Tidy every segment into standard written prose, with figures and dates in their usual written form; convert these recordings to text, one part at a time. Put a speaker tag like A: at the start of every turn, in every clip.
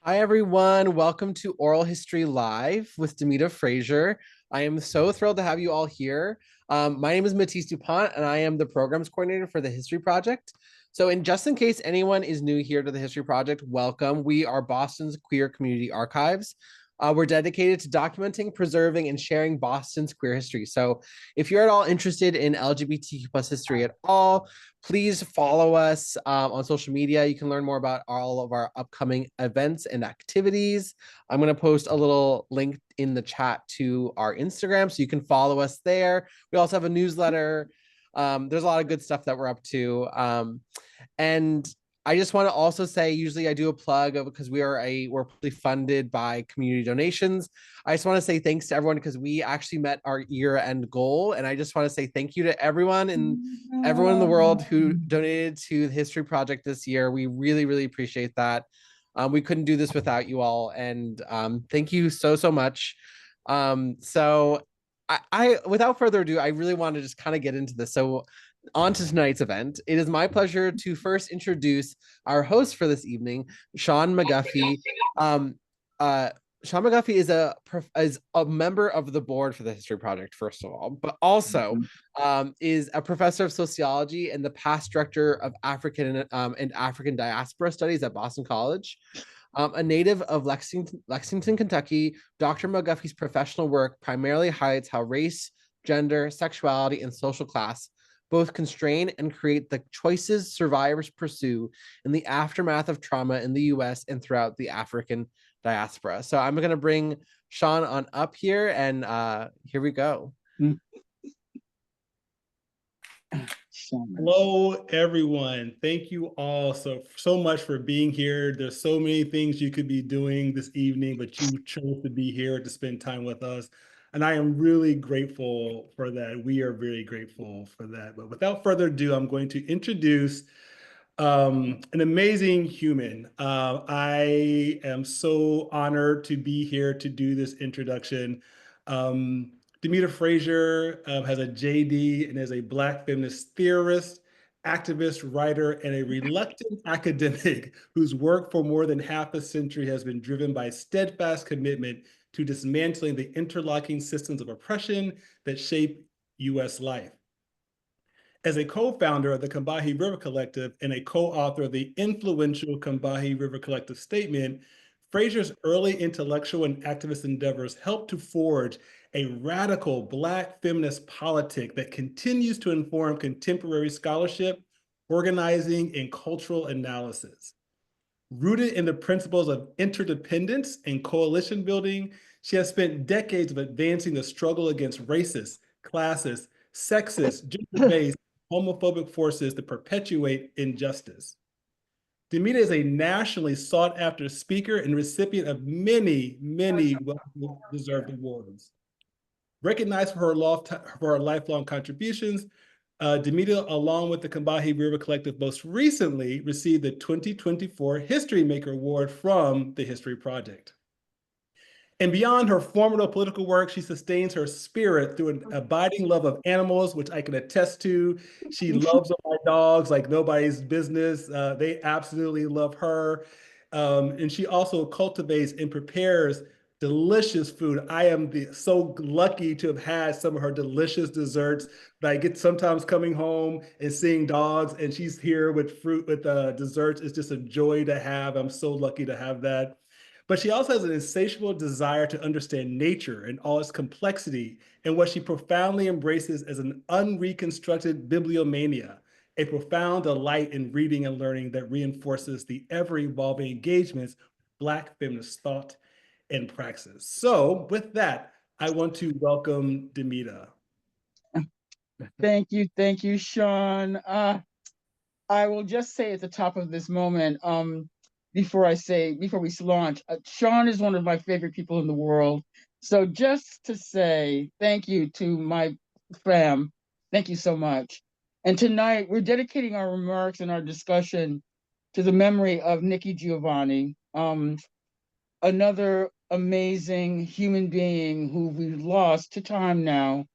A: Hi, everyone. Welcome to Oral History Live with Demita Frazier. I am so thrilled to have you all here. My name is Matisse Dupont, and I am the programs coordinator for the History Project. So, just in case anyone is new here to the History Project, welcome. We are Boston's queer community archives. We're dedicated to documenting, preserving, and sharing Boston's queer history. So, if you're at all interested in LGBTQ plus history at all, please follow us on social media. You can learn more about all of our upcoming events and activities. I'm going to post a little link in the chat to our Instagram so you can follow us there. We also have a newsletter. There's a lot of good stuff that we're up to. And I just want to also say, usually I do a plug of because we're fully funded by community donations. I just want to say thanks to everyone because we actually met our year-end goal, and I just want to say thank you to everyone in the world who donated to the History Project this year. We really, really appreciate that. We couldn't do this without you all, and thank you so much. So I without further ado, I really want to just kind of get into this. So on to tonight's event. It is my pleasure to first introduce our host for this evening, Shawn McGuffey. Um, Shawn McGuffey is a member of the board for the History Project, first of all, but also is a professor of sociology and the past director of African and African diaspora studies at Boston College. A native of Lexington, Kentucky, Dr. McGuffey's professional work primarily highlights how race, gender, sexuality, and social class both constrain and create the choices survivors pursue in the aftermath of trauma in the US and throughout the African diaspora. So I'm going to bring Shawn on up here, and here we go.
B: Hello, everyone. Thank you all so much for being here. There's so many things you could be doing this evening, but you chose to be here to spend time with us. And I am really grateful for that. We are very grateful for that. But without further ado, I'm going to introduce an amazing human. I am so honored to be here to do this introduction. Demita Frazier has a JD and is a Black feminist theorist, activist, writer, and a reluctant academic whose work for more than half a century has been driven by steadfast commitment to dismantling the interlocking systems of oppression that shape U.S. life. As a co-founder of the Combahee River Collective and a co-author of the influential Combahee River Collective Statement, Frazier's early intellectual and activist endeavors helped to forge a radical Black feminist politic that continues to inform contemporary scholarship, organizing, and cultural analysis. Rooted in the principles of interdependence and coalition building, she has spent decades of advancing the struggle against racist, classist, sexist, gender-based, homophobic forces that perpetuate injustice. Demita is a nationally sought-after speaker and recipient of many well-deserved awards. Recognized for her lifelong contributions, Demita, along with the Combahee River Collective, most recently received the 2024 HistoryMaker Award from the History Project. And beyond her formidable political work, she sustains her spirit through an abiding love of animals, which I can attest to. She loves my dogs like nobody's business. They absolutely love her. And she also cultivates and prepares delicious food. I am so lucky to have had some of her delicious desserts. But I get sometimes coming home and seeing dogs, and she's here with fruit, with desserts. It's just a joy to have. I'm so lucky to have that. But she also has an insatiable desire to understand nature and all its complexity, and what she profoundly embraces as an unreconstructed bibliomania, a profound delight in reading and learning that reinforces the ever-evolving engagements of Black feminist thought and praxis. So with that, I want to welcome Demita.
C: Thank you, Shawn. I will just say at the top of this moment, before we launch, Shawn is one of my favorite people in the world. So just to say thank you to my fam, thank you so much. And tonight we're dedicating our remarks and our discussion to the memory of Nikki Giovanni, another amazing human being who we've lost to time now,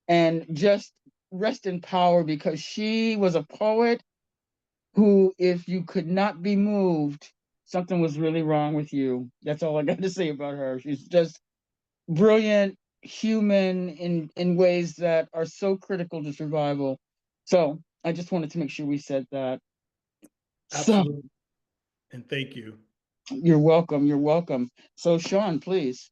C: and just rest in power, because she was a poet who, if you could not be moved, something was really wrong with you. That's all I got to say about her. She's just brilliant, human in ways that are so critical to survival. So I just wanted to make sure we said that. So
B: Absolutely. And thank you.
C: you're welcome. You're welcome. So Shawn, please.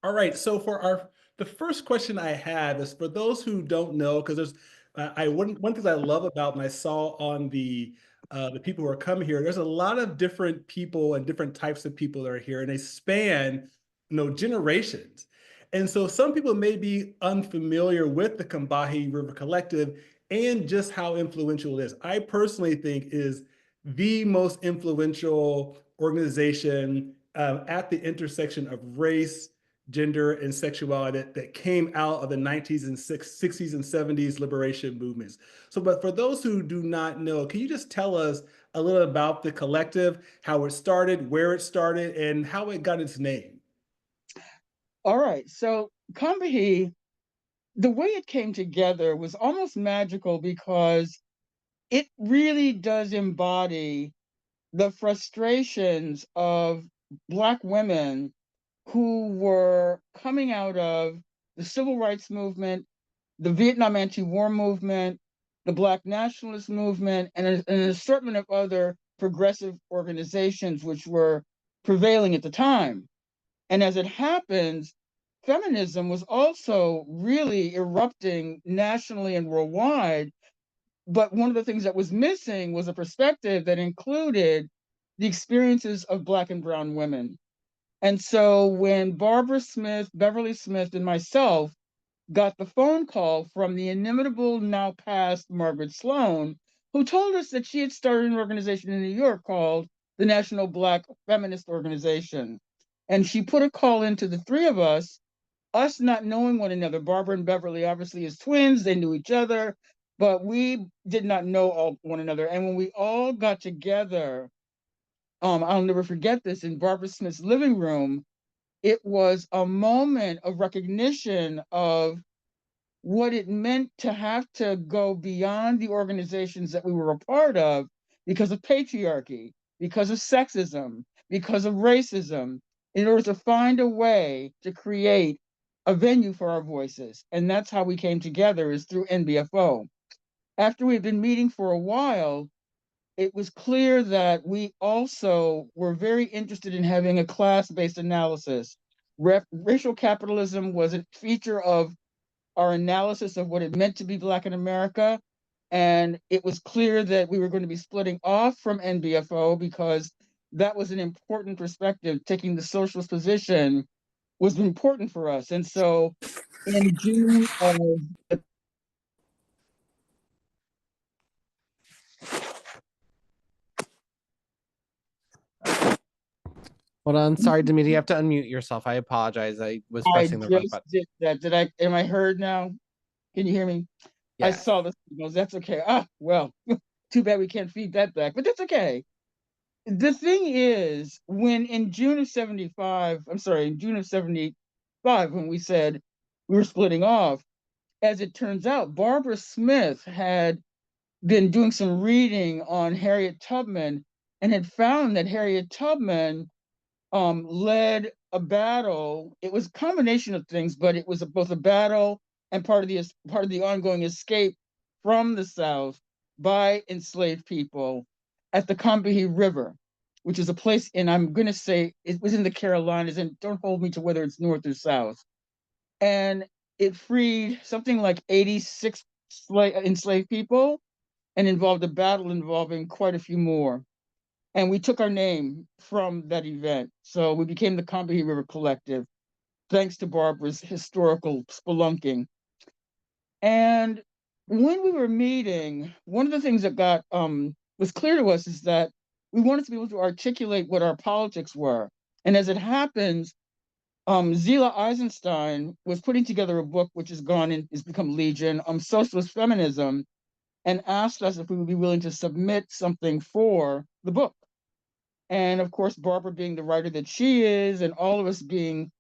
B: All right. So for the first question I have is for those who don't know, because there's one thing I love about, and I saw on the people who are coming here, there's a lot of different people and different types of people that are here, and they span, generations. And so some people may be unfamiliar with the Combahee River Collective and just how influential it is. I personally think is the most influential organization at the intersection of race, gender, and sexuality that came out of the 19s and 60s and 70s liberation movements. So, but for those who do not know, can you just tell us a little about the collective, how it started, where it started, and how it got its name?
C: All right. So Combahee, the way it came together was almost magical because it really does embody the frustrations of Black women who were coming out of the civil rights movement, the Vietnam anti-war movement, the Black nationalist movement, and an assortment of other progressive organizations which were prevailing at the time. And as it happens, feminism was also really erupting nationally and worldwide. But one of the things that was missing was a perspective that included the experiences of Black and Brown women. And so when Barbara Smith, Beverly Smith, and myself got the phone call from the inimitable, now passed Margaret Sloan, who told us that she had started an organization in New York called the National Black Feminist Organization. And she put a call into the three of us not knowing one another. Barbara and Beverly, obviously, as twins, they knew each other, but we did not know one another. And when we all got together, I'll never forget this, in Barbara Smith's living room, it was a moment of recognition of what it meant to have to go beyond the organizations that we were a part of because of patriarchy, because of sexism, because of racism, in order to find a way to create a venue for our voices. And that's how we came together, is through NBFO. After we had been meeting for a while, it was clear that we also were very interested in having a class-based analysis. Racial capitalism was a feature of our analysis of what it meant to be Black in America. And it was clear that we were going to be splitting off from NBFO because that was an important perspective. Taking the socialist position was important for us. And so in June of
A: Hold on. Sorry, Demita, you have to unmute yourself. I apologize. I was
C: I
A: pressing the wrong
C: just
A: button.
C: did that. Am I heard now? Can you hear me? I
A: Yes.
C: saw the signals. That's okay. Well, too bad we can't feed that back, but that's okay. The thing is, when in June of 75, I'm sorry, in June of 75, when we said we were splitting off, as it turns out, Barbara Smith had been doing some reading on Harriet Tubman and had found that Harriet Tubman led a battle. It was a combination of things, but it was both a battle and part of the ongoing escape from the South by enslaved people at the Combahee River, which is a place in, I'm going to say it was in the Carolinas, and don't hold me to whether it's north or south. And it freed something like 86 enslaved people and involved a battle involving quite a few more. And we took our name from that event. So we became the Combahee River Collective, thanks to Barbara's historical spelunking. And when we were meeting, one of the things that was clear to us is that we wanted to be able to articulate what our politics were. And as it happens, Zila Eisenstein was putting together a book which has become Legion, Socialist Feminism, and asked us if we would be willing to submit something for the book. And of course, Barbara being the writer that she is, and all of us being,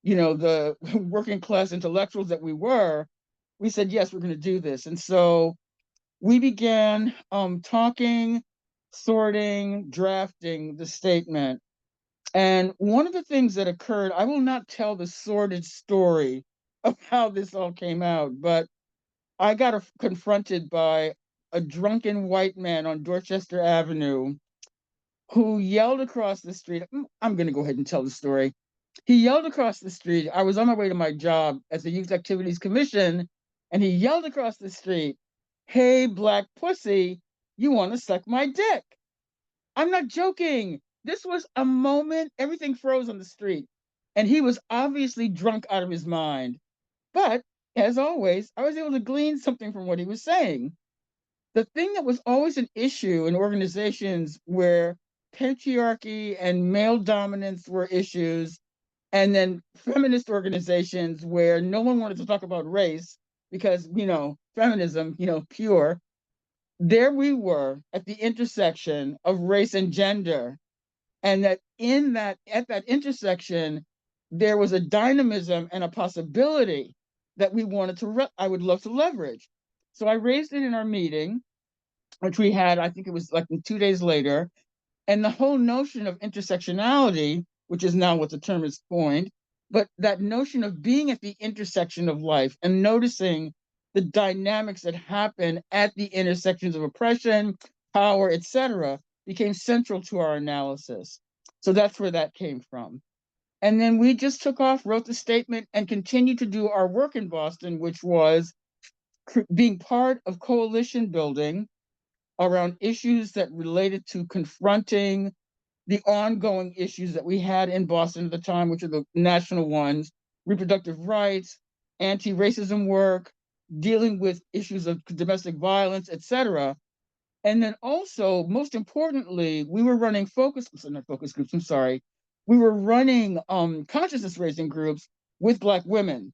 C: the working class intellectuals that we were, we said, yes, we're going to do this. And so we began talking, sorting, drafting the statement. And one of the things that occurred, I will not tell the sordid story of how this all came out, but I got confronted by a drunken white man on Dorchester Avenue who yelled across the street. I'm going to go ahead and tell the story. He yelled across the street. I was on my way to my job at the Youth Activities Commission, and he yelled across the street, "Hey, black pussy, you want to suck my dick?" I'm not joking. This was a moment, everything froze on the street. And he was obviously drunk out of his mind. But as always, I was able to glean something from what he was saying. The thing that was always an issue in organizations where patriarchy and male dominance were issues, and then feminist organizations where no one wanted to talk about race because, feminism, pure. There we were at the intersection of race and gender, and that at that intersection there was a dynamism and a possibility that we wanted to I would love to leverage. So I raised it in our meeting, which we had, I think it was like 2 days later. And the whole notion of intersectionality, which is now what the term is coined, but that notion of being at the intersection of life and noticing the dynamics that happen at the intersections of oppression, power, etc., became central to our analysis. So that's where that came from. And then we just took off, wrote the statement, and continued to do our work in Boston, which was being part of coalition building around issues that related to confronting the ongoing issues that we had in Boston at the time, which are the national ones: reproductive rights, anti-racism work, dealing with issues of domestic violence, etc. And then also, most importantly, we were running not focus groups, I'm sorry. We were running consciousness raising groups with Black women.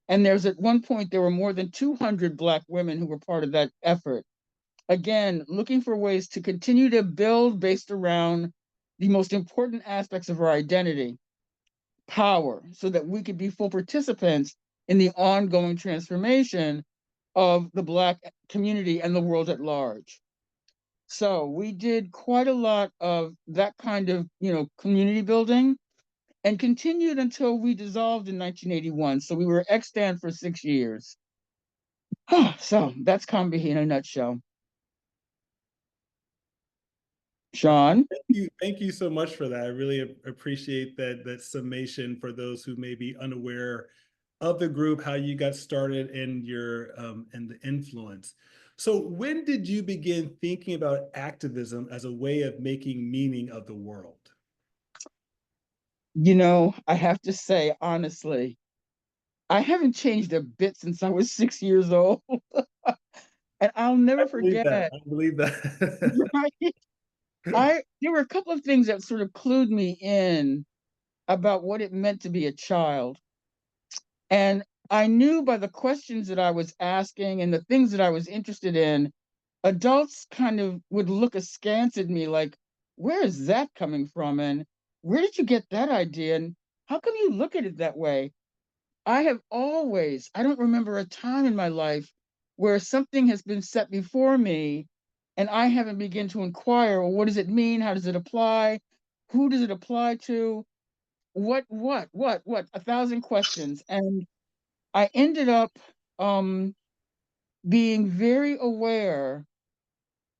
C: And at one point, there were more than 200 Black women who were part of that effort. Again, looking for ways to continue to build based around the most important aspects of our identity, power, so that we could be full participants in the ongoing transformation of the Black community and the world at large. So we did quite a lot of that kind of, community building, and continued until we dissolved in 1981. So we were extant for 6 years. So that's Combahee in a nutshell. Shawn?
B: Thank you so much for that. I really appreciate that summation for those who may be unaware of the group, how you got started, and and the influence. So when did you begin thinking about activism as a way of making meaning of the world?
C: I have to say, honestly, I haven't changed a bit since I was 6 years old. And I'll never forget.
B: I believe that.
C: Right? There were a couple of things that sort of clued me in about what it meant to be a child. And I knew by the questions that I was asking and the things that I was interested in, adults kind of would look askance at me like, where is that coming from? And where did you get that idea? And how come you look at it that way? I don't remember a time in my life where something has been set before me and I haven't begun to inquire, well, what does it mean? How does it apply? Who does it apply to? What? 1,000 questions. And I ended up being very aware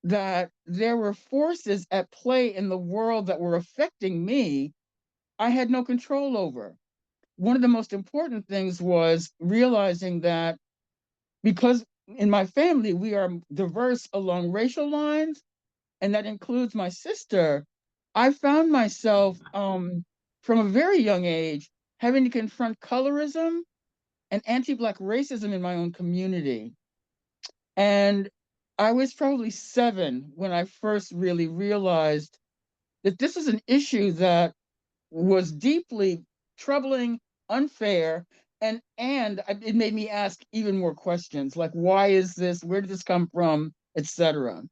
C: that there were forces at play in the world that were affecting me I had no control over. One of the most important things was realizing that because in my family we are diverse along racial lines, and that includes my sister, I found myself from a very young age having to confront colorism and anti-Black racism in my own community. And I was probably 7 when I first really realized that this was an issue that was deeply troubling, unfair, and it made me ask even more questions like, why is this? Where did this come from? Etc.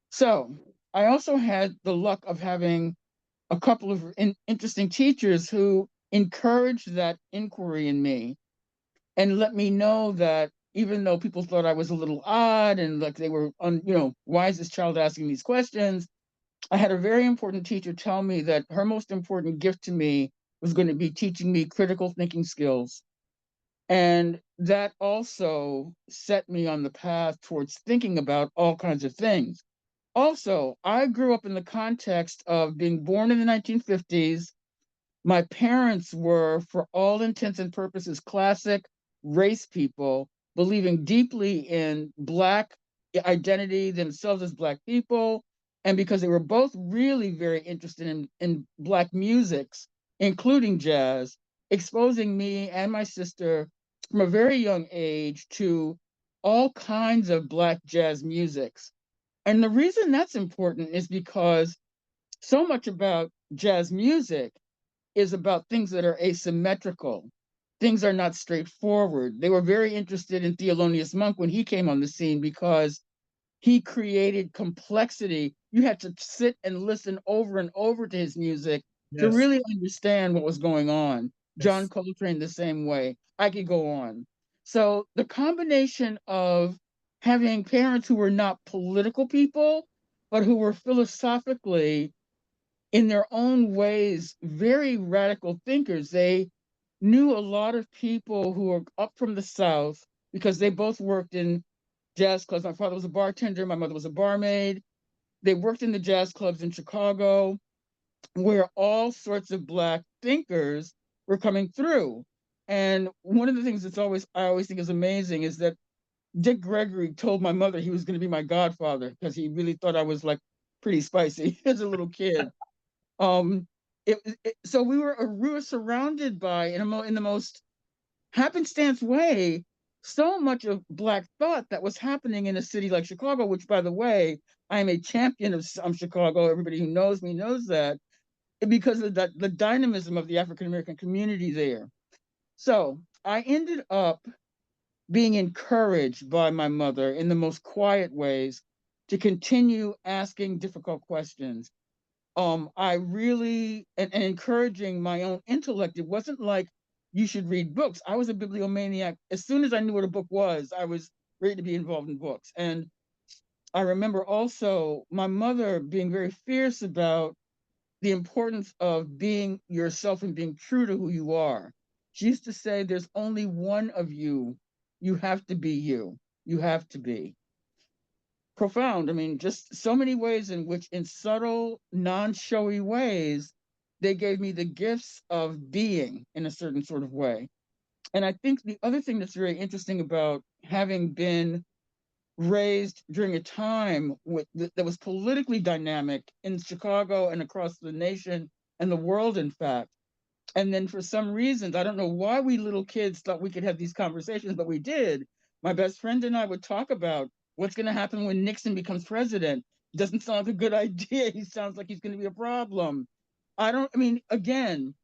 C: So I also had the luck of having a couple of interesting teachers who encouraged that inquiry in me and let me know that even though people thought I was a little odd and like they were, why is this child asking these questions? I had a very important teacher tell me that her most important gift to me was going to be teaching me critical thinking skills. And that also set me on the path towards thinking about all kinds of things. Also, I grew up in the context of being born in the 1950s. My parents were, for all intents and purposes, classic race people, believing deeply in Black identity, themselves as Black people. And because they were both really very interested in Black musics, including jazz, exposing me and my sister from a very young age to all kinds of Black jazz musics. And the reason that's important is because so much about jazz music is about things that are asymmetrical. Things are not straightforward. They were very interested in Thelonious Monk when he came on the scene because he created complexity. You had to sit and listen over and over to his music to
B: Yes,
C: really understand what was going on. John
B: yes,
C: Coltrane, the same way. I could go on. So the combination of having parents who were not political people, but who were philosophically in their own ways, very radical thinkers. They knew a lot of people who were up from the South because they both worked in jazz clubs. My father was a bartender, my mother was a barmaid. They worked in the jazz clubs in Chicago, where all sorts of Black thinkers were coming through. And one of the things I always think is amazing is that Dick Gregory told my mother he was going to be my godfather because he really thought I was like pretty spicy as a little kid. Um, so we were surrounded by in the most happenstance way so much of Black thought that was happening in a city like Chicago, which, by the way, I am a champion of Chicago. Everybody who knows me knows that because of the dynamism of the African American community there. So I ended up being encouraged by my mother in the most quiet ways to continue asking difficult questions. I really and encouraging my own intellect. It wasn't like you should read books. I was a bibliomaniac. As soon as I knew what a book was, I was ready to be involved in books. And I remember also my mother being very fierce about the importance of being yourself and being true to who you are. She used to say, there's only one of you. You have to be you. You have to be profound. I mean, just so many ways in which, in subtle, non showy ways, they gave me the gifts of being in a certain sort of way. And I think the other thing that's very interesting about having been raised during a time that was politically dynamic in Chicago and across the nation and the world, in fact. And then for some reasons, I don't know why we little kids thought we could have these conversations, but we did. My best friend and I would talk about what's going to happen when Nixon becomes president. Doesn't sound like a good idea. He sounds like he's going to be a problem. I mean, again,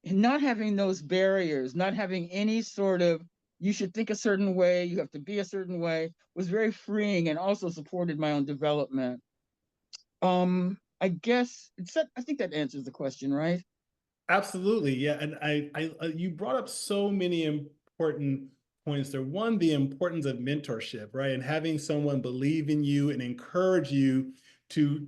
C: not having those barriers, not having any sort of, you should think a certain way, you have to be a certain way, was very freeing and also supported my own development. I guess I think that answers the question, right?
B: absolutely. Yeah, and you brought up so many important points there. One, the importance of mentorship, right, and having someone believe in you and encourage you to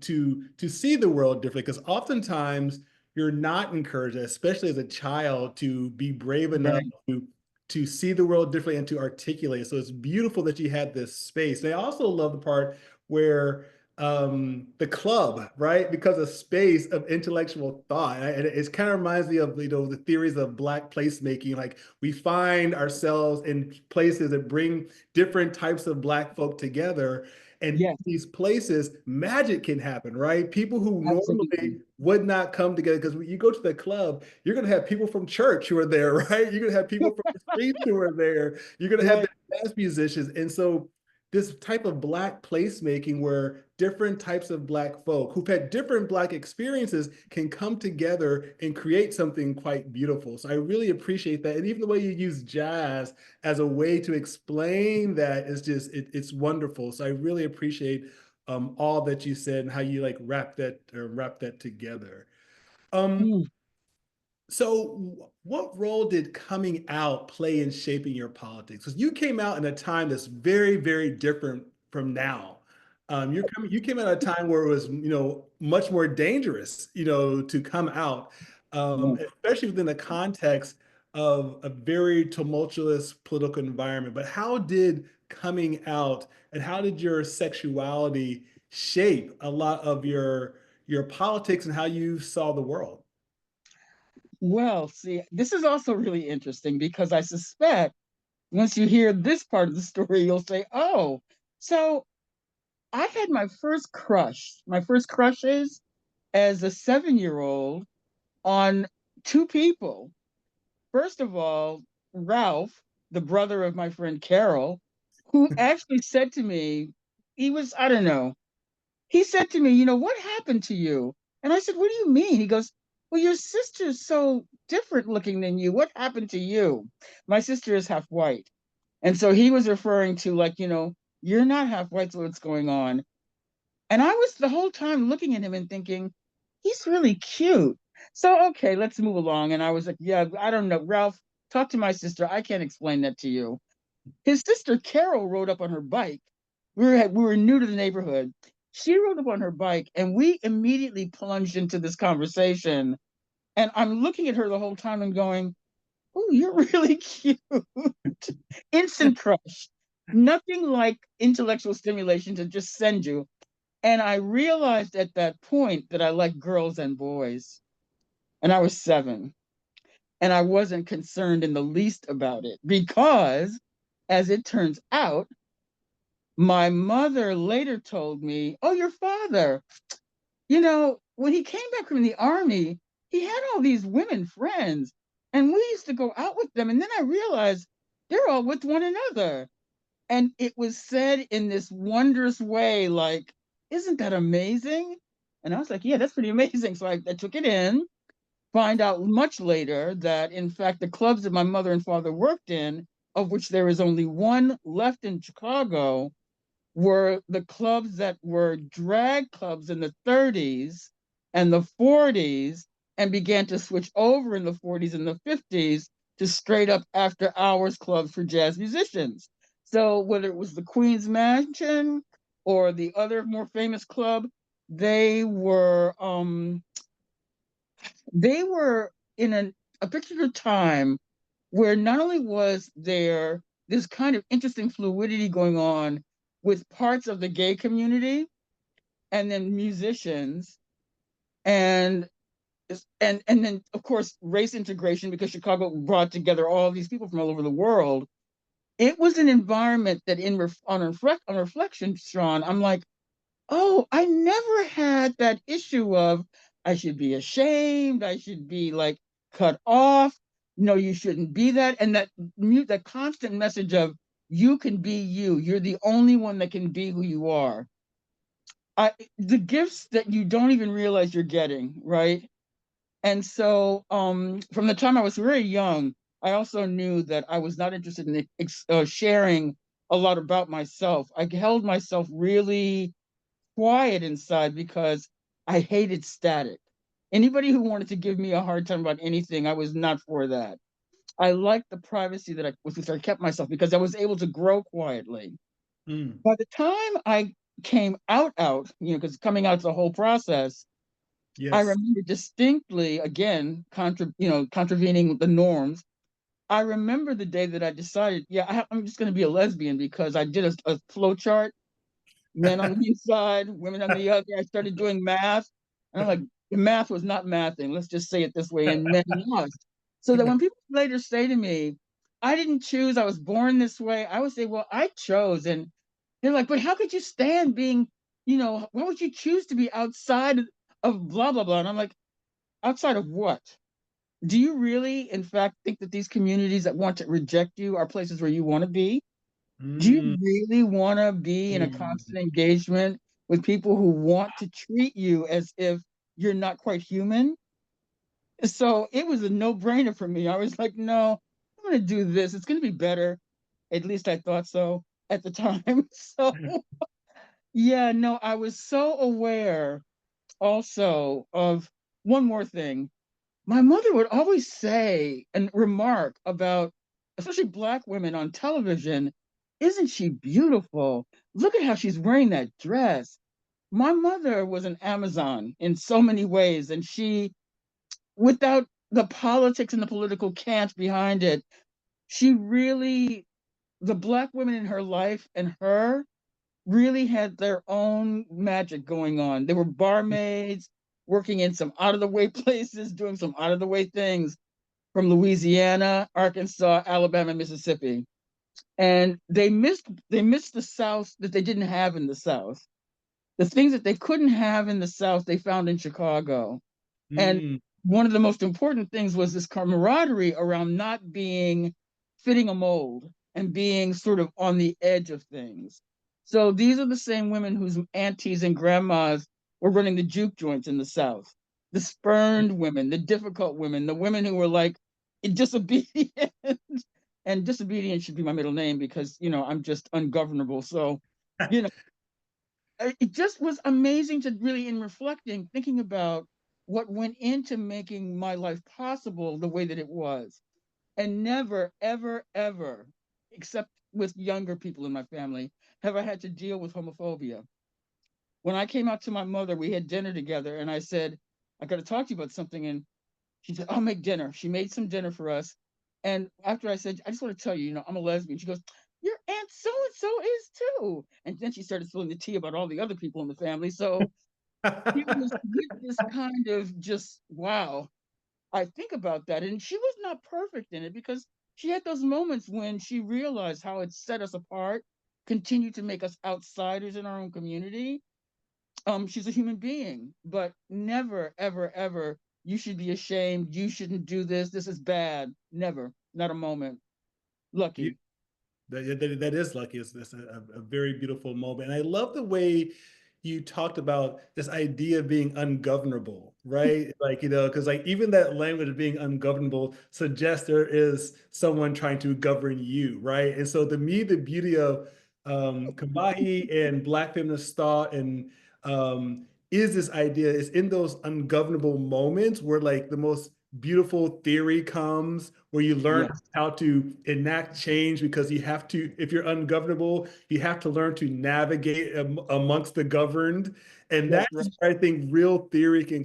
B: see the world differently. Because oftentimes you're not encouraged, especially as a child, to be brave enough
C: Right.
B: to see the world differently and to articulate. So it's beautiful that you had this space. And I also love the part where the club, right, because a space of intellectual thought. And it kind of reminds me of, the theories of Black placemaking. Like, we find ourselves in places that bring different types of Black folk together, and
C: Yes,
B: these places, magic can happen, right? People who
C: absolutely.
B: normally would not come together, because when you go to the club, you're going to have people from church who are there, right? You're going to have people from the streets who are there. You're going to have
C: Right.
B: the jazz musicians. And so this type of Black placemaking, where different types of Black folk who've had different Black experiences can come together and create something quite beautiful. So I really appreciate that. And even the way you use jazz as a way to explain that is just, it's wonderful. So I really appreciate all that you said and how you like wrap that together. Um,
C: Mm.
B: So, what role did coming out play in shaping your politics? Because you came out in a time that's very, very different from now. You came out at a time where it was, much more dangerous, to come out, especially within the context of a very tumultuous political environment. But how did coming out and how did your sexuality shape a lot of your politics and how you saw the world?
C: Well, see, this is also really interesting because I suspect once you hear this part of the story, you'll say, oh, so I had my first crushes as a 7-year-old on two people. First of all, Ralph, the brother of my friend Carol, who actually said to me, I don't know, he said to me, what happened to you? And I said, what do you mean? He goes, well, your sister's so different looking than you. What happened to you? My sister is half white. And so he was referring to, like, you're not half white, so what's going on? And I was the whole time looking at him and thinking, he's really cute. So, okay, let's move along. And I was like, yeah, I don't know. Ralph, talk to my sister. I can't explain that to you. His sister Carol rode up on her bike. We were new to the neighborhood. She rode up on her bike and we immediately plunged into this conversation. And I'm looking at her the whole time and going, oh, you're really cute. Instant crush. Nothing like intellectual stimulation to just send you. And I realized at that point that I liked girls and boys. And I was 7. And I wasn't concerned in the least about it because, as it turns out, my mother later told me, oh, your father, when he came back from the army, he had all these women friends. And we used to go out with them. And then I realized they're all with one another. And it was said in this wondrous way, like, isn't that amazing? And I was like, yeah, that's pretty amazing. So I took it in, find out much later that, in fact, the clubs that my mother and father worked in, of which there is only one left in Chicago, were the clubs that were drag clubs in the 30s and the 40s and began to switch over in the 40s and the 50s to straight up after hours clubs for jazz musicians. So whether it was the Queen's Mansion or the other more famous club, they were um, they were in a particular time where not only was there this kind of interesting fluidity going on with parts of the gay community and then musicians and and then of course race integration because Chicago brought together all these people from all over the world. It was an environment that on reflection, Shawn, I'm like, oh, I never had that issue of I should be ashamed, I should be like cut off. No, you shouldn't be that. And that constant message of you can be you. You're the only one that can be who you are. The gifts that you don't even realize you're getting, right? And so from the time I was very young, I also knew that I was not interested in sharing a lot about myself. I held myself really quiet inside because I hated static. Anybody who wanted to give me a hard time about anything, I was not for that. I liked the privacy that with which I kept myself because I was able to grow quietly.
B: Mm,
C: By the time I came out, because coming out is a whole process, I
B: yes.
C: remember distinctly, again, contravening the norms. I remember the day that I decided, yeah, I'm just going to be a lesbian because I did a flow chart, men on the inside, women on the other. I started doing math, and I'm like, the math was not mathing. Let's just say it this way, and men was. So that when people later say to me, I didn't choose, I was born this way, I would say, well, I chose. And they're like, but how could you stand being, why would you choose to be outside of blah, blah, blah? And I'm like, outside of what? Do you really, in fact, think that these communities that want to reject you are places where you want to be? Do you
B: Mm,
C: really want to be in a
B: mm.
C: constant engagement with people who want to treat you as if you're not quite human? So it was a no-brainer for me. I was like, no, I'm going to do this. It's going to be better. At least I thought so at the time. So yeah, no, I was so aware also of one more thing. my mother would always say and remark about, especially Black women on television, isn't she beautiful? Look at how she's wearing that dress. My mother was an Amazon in so many ways, and she, without the politics and the political cant behind it, she really, the Black women in her life and her really had their own magic going on. They were barmaids, working in some out of the way places, doing some out of the way things from Louisiana, Arkansas, Alabama, Mississippi. And they missed the South that they didn't have in the South. The things that they couldn't have in the South, they found in Chicago. And
B: Mm.
C: one of the most important things was this camaraderie around not being fitting a mold and being sort of on the edge of things. So these are the same women whose aunties and grandmas were running the juke joints in the South. The spurned women, the difficult women, the women who were like disobedient. And disobedient should be my middle name because, I'm just ungovernable. So, you know, it just was amazing to really, in reflecting, thinking about what went into making my life possible the way that it was. And never, ever, ever, except with younger people in my family, have I had to deal with homophobia. When I came out to my mother, we had dinner together, and I said, I got to talk to you about something. And she said, I'll make dinner. She made some dinner for us. And after I said, I just want to tell you, I'm a lesbian. She goes, your aunt so and so is too. And then she started spilling the tea about all the other people in the family. So it was with this kind of just, wow. I think about that. And she was not perfect in it because she had those moments when she realized how it set us apart, continued to make us outsiders in our own community. She's a human being, but never, ever, ever, you should be ashamed. You shouldn't do this. This is bad. Never, not a moment.
B: You,
C: Lucky.
B: that is lucky. It's a very beautiful moment. And I love the way you talked about this idea of being ungovernable, right? Like, because like even that language of being ungovernable suggests there is someone trying to govern you, right? And so to me, the beauty of Combahee and Black feminist thought and is this idea is in those ungovernable moments where like the most beautiful theory comes where you learn
C: Yes,
B: how to enact change because you have to, if you're ungovernable, you have to learn to navigate amongst the governed. And
C: that's right.
B: that's where I think real theory can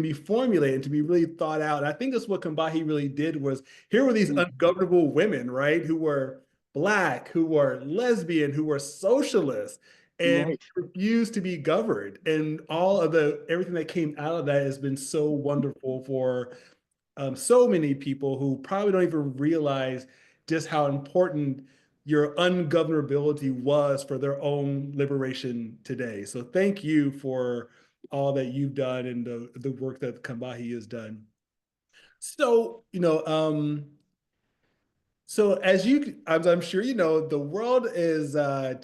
B: be formulated and to be really thought out. And I think that's what Combahee really did was here were these ungovernable women, right, who were Black, who were lesbian, who were socialists, and
C: Right.
B: refused to be governed. And all of everything that came out of that has been so wonderful for so many people who probably don't even realize just how important your ungovernability was for their own liberation today. So thank you for all that you've done and the work that Combahee has done. So, so as I'm sure you know, the world is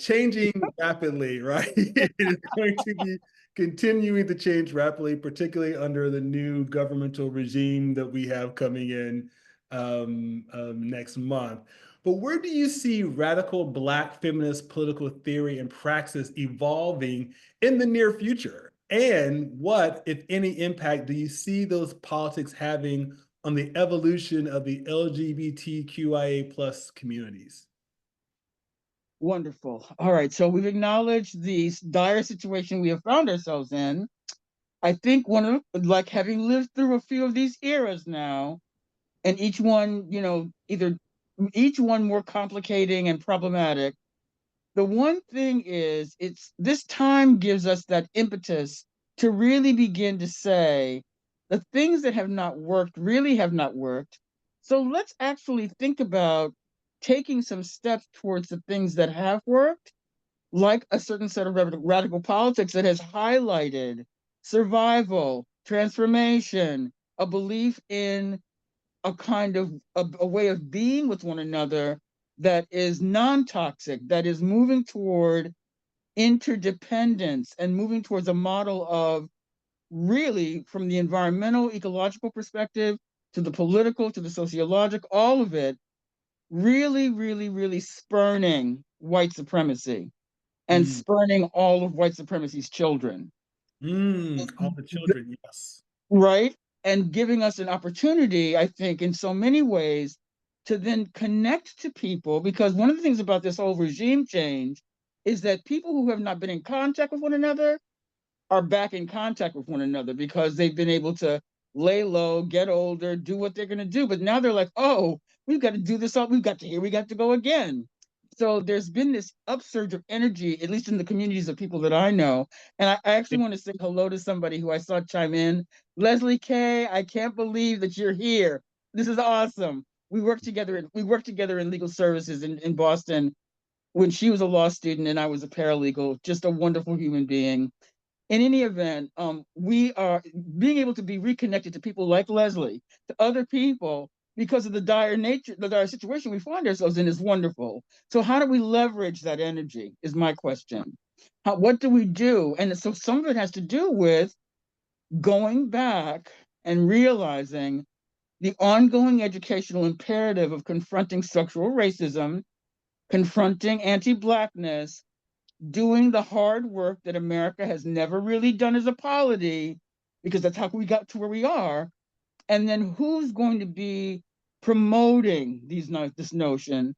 B: changing rapidly, right? It is going to be continuing to change rapidly, particularly under the new governmental regime that we have coming in next month. But where do you see radical Black feminist political theory and praxis evolving in the near future? And what, if any, impact do you see those politics having on the evolution of the LGBTQIA plus communities?
C: Wonderful. All right. So we've acknowledged the dire situation we have found ourselves in. I think like having lived through a few of these eras now, and each one, either each one more complicating and problematic. The one thing is, it's this time gives us that impetus to really begin to say the things that have not worked really have not worked. So let's actually think about taking some steps towards the things that have worked, like a certain set of radical politics that has highlighted survival, transformation, a belief in a kind of a way of being with one another that is non-toxic, that is moving toward interdependence and moving towards a model of really from the environmental, ecological perspective to the political, to the sociological, all of it, really, really, really spurning white supremacy and
B: Mm.
C: spurning all of white supremacy's children.
B: All the children, yes.
C: Right? and giving us an opportunity, I think, in so many ways, to then connect to people. Because one of the things about this whole regime change is that people who have not been in contact with one another are back in contact with one another because they've been able to lay low, get older, do what they're going to do. But now they're like, oh, we've got to do this all. We got to go again. So there's been this upsurge of energy, at least in the communities of people that I know. And I actually want to say hello to somebody who I saw chime in. Leslie Kay, I can't believe that you're here. This is awesome. We worked together in legal services in Boston when she was a law student and I was a paralegal. Just a wonderful human being. In any event, we are being able to be reconnected to people like Leslie, to other people, because of the dire situation we find ourselves in is wonderful. So how do we leverage that energy is my question. What do we do? And so some of it has to do with going back and realizing the ongoing educational imperative of confronting structural racism, confronting anti-Blackness, doing the hard work that America has never really done as a polity, because that's how we got to where we are. And then who's going to be promoting this notion?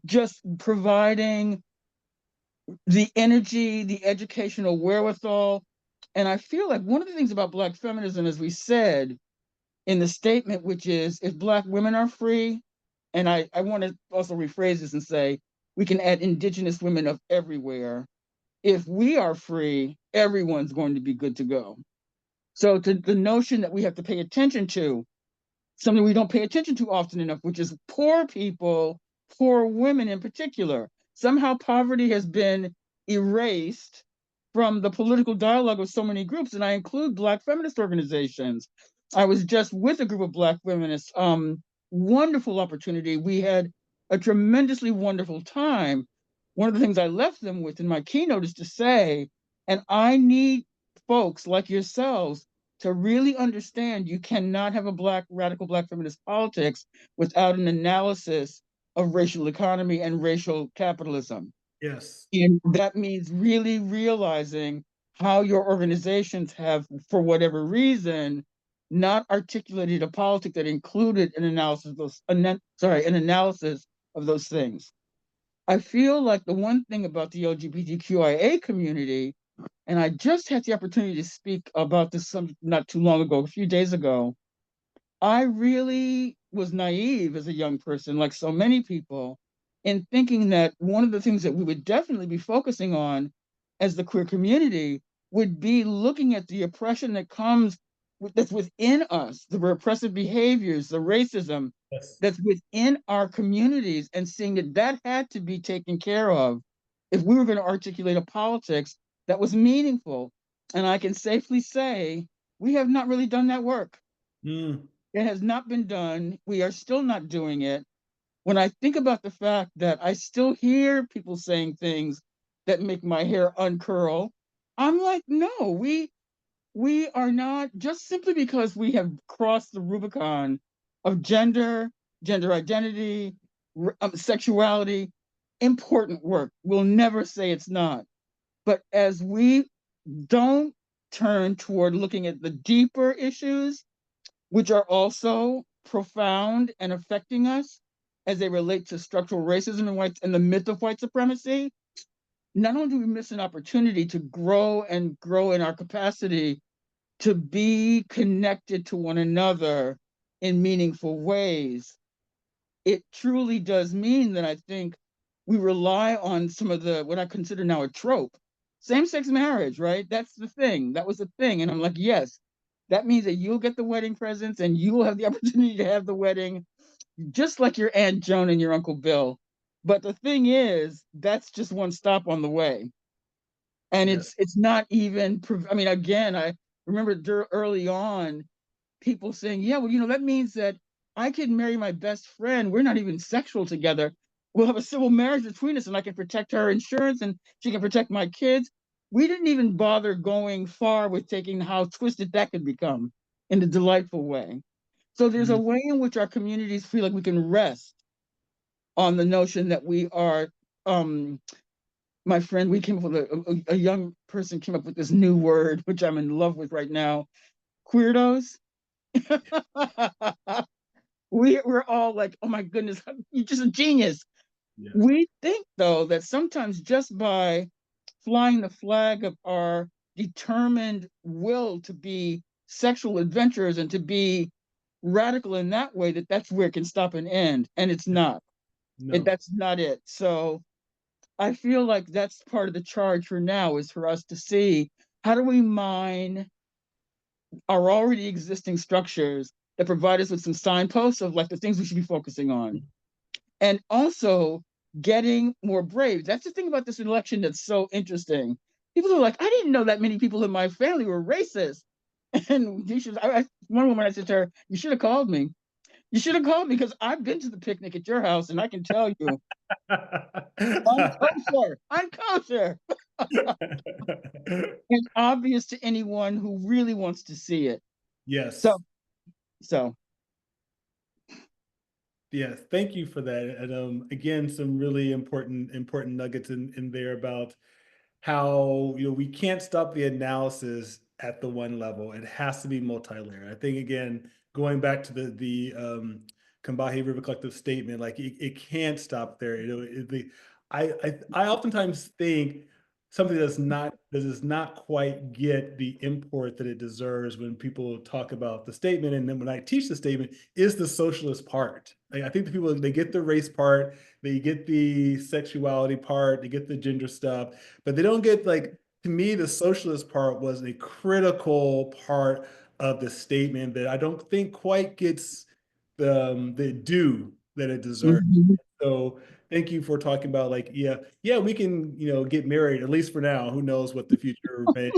C: Just providing the energy, the educational wherewithal. And I feel like one of the things about Black feminism, as we said in the statement, which is if Black women are free, and I want to also rephrase this and say, we can add Indigenous women of everywhere. If we are free, everyone's going to be good to go. So to the notion that we have to pay attention to, something we don't pay attention to often enough, which is poor people, poor women in particular. Somehow poverty has been erased from the political dialogue of so many groups, and I include Black feminist organizations. I was just with a group of Black feminists. Wonderful opportunity. We had a tremendously wonderful time. One of the things I left them with in my keynote is to say, and I need folks like yourselves to really understand you cannot have a radical Black feminist politics without an analysis of racial economy and racial capitalism.
B: Yes.
C: And that means really realizing how your organizations have, for whatever reason, not articulated a politic that included an analysis of those things. I feel like the one thing about the LGBTQIA community, and I just had the opportunity to speak about this not too long ago, a few days ago. I really was naive as a young person, like so many people, in thinking that one of the things that we would definitely be focusing on as the queer community would be looking at the oppression that's within us, the repressive behaviors, the racism that's within our communities, and seeing that that had to be taken care of if we were going to articulate a politics that was meaningful. And I can safely say we have not really done that work. It has not been done. We are still not doing it. When I think about the fact that I still hear people saying things that make my hair uncurl, I'm like, no, we are not, just simply because we have crossed the Rubicon of gender identity, sexuality, important work. We'll never say it's not. But as we don't turn toward looking at the deeper issues, which are also profound and affecting us as they relate to structural racism and the myth of white supremacy, not only do we miss an opportunity to grow in our capacity to be connected to one another in meaningful ways, it truly does mean that I think we rely on some of what I consider now a trope. Same-sex marriage, right? That's the thing. That was the thing. And I'm like, yes, that means that you'll get the wedding presents and you will have the opportunity to have the wedding, just like your Aunt Joan and your Uncle Bill. But the thing is, that's just one stop on the way. And it's not even, I mean, again, I remember early on, people saying, yeah, well, that means that I can marry my best friend. We're not even sexual together. We'll have a civil marriage between us and I can protect her insurance and she can protect my kids. We didn't even bother going far with taking how twisted that could become in a delightful way. So there's a way in which our communities feel like we can rest on the notion that we are, my friend, we came up with a young person came up with this new word, which I'm in love with right now, queerdos. We're all like, oh my goodness, you're just a genius.
B: Yeah.
C: We think, though, that sometimes just by flying the flag of our determined will to be sexual adventurers and to be radical in that way, that's where it can stop and end. And it's not.
B: No.
C: That's not it. So I feel like that's part of the charge for now, is for us to see, how do we mine our already existing structures that provide us with some signposts of like the things we should be focusing on, and also getting more brave. That's the thing about this election that's so interesting. People are like, I didn't know that many people in my family were racist. And you should, one woman, I said to her, you should have called me. You should have called me, because I've been to the picnic at your house and I can tell you, unkosher. It's obvious to anyone who really wants to see it.
B: Yes.
C: So.
B: Yes, thank you for that. And again, some really important nuggets in there about how, we can't stop the analysis at the one level. It has to be multi-layered. I think, again, going back to the Combahee River Collective Statement, like it can't stop there. I oftentimes think something that does not quite get the import that it deserves when people talk about the statement, and then when I teach the statement, is the socialist part. Like, I think the people, they get the race part, they get the sexuality part, they get the gender stuff, but they don't get, like, to me, the socialist part was a critical part of the statement that I don't think quite gets the due that it deserves.
C: Mhm.
B: So thank you for talking about, like, yeah, we can, get married, at least for now. Who knows what the future may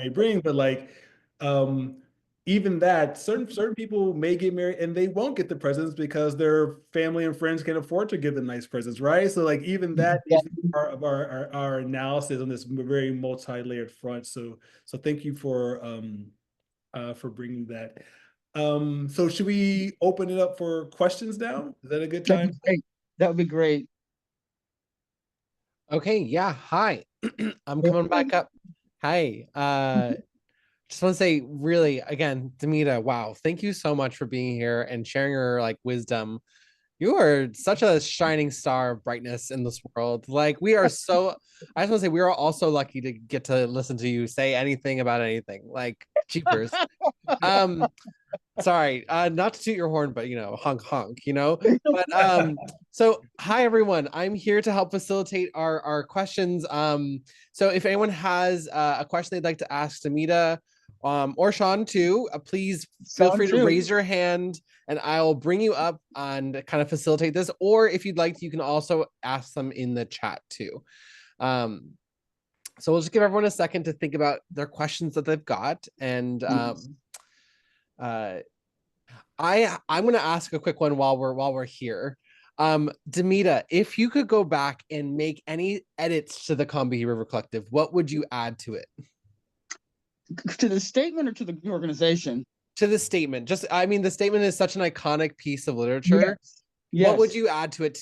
B: bring, but like, even that, certain people may get married and they won't get the presents because their family and friends can afford to give them nice presents, right? So like, even that needs to be part of our analysis on this very multi-layered front. So thank you for bringing that. So should we open it up for questions now? Is that a good time?
C: That would be great.
A: Okay, yeah. Hi. I'm coming back up. Hi. Just want to say, really, again, Demita, wow, thank you so much for being here and sharing your like wisdom. You are such a shining star of brightness in this world. Like, we are so, I just want to say, we are also lucky to get to listen to you say anything about anything. Like, cheapers. Sorry, not to toot your horn, but honk honk, but so hi everyone, I'm here to help facilitate our questions. So if anyone has a question they'd like to ask Demita, or Shawn too, please feel free to raise your hand and I'll bring you up and kind of facilitate this, or if you'd like, you can also ask them in the chat too. So we'll just give everyone a second to think about their questions that they've got. And I'm going to ask a quick one while we're here. Demita, if you could go back and make any edits to the Combahee River Collective, what would you add to it?
C: To the statement or to the organization?
A: To the statement. Just, I mean, the statement is such an iconic piece of literature. Yes. What would you add to it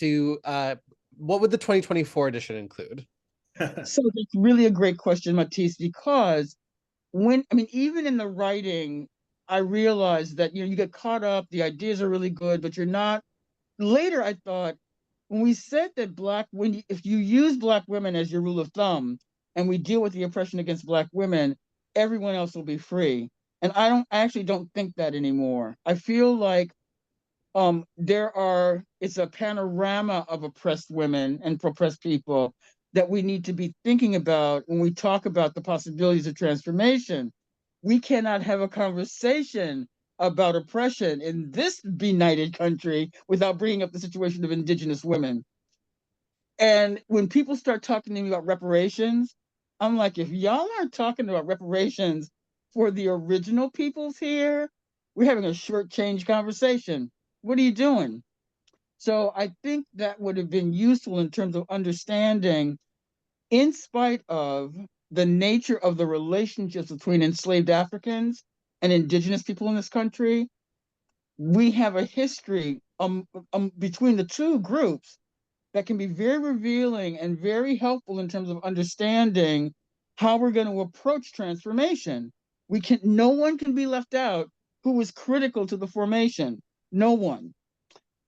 A: what would the 2024 edition include?
C: So that's really a great question, Matisse, because even in the writing, I realized that, you get caught up, the ideas are really good, but you're not. Later, I thought, when we said that if you use Black women as your rule of thumb, and we deal with the oppression against Black women, everyone else will be free. And I actually don't think that anymore. I feel like it's a panorama of oppressed women and oppressed people that we need to be thinking about when we talk about the possibilities of transformation. We cannot have a conversation about oppression in this benighted country without bringing up the situation of Indigenous women. And when people start talking to me about reparations, I'm like, if y'all aren't talking about reparations for the original peoples here, we're having a short-change conversation. What are you doing? So I think that would have been useful in terms of understanding, in spite of the nature of the relationships between enslaved Africans and Indigenous people in this country, we have a history between the two groups that can be very revealing and very helpful in terms of understanding how we're going to approach transformation. No one can be left out who was critical to the formation. No one.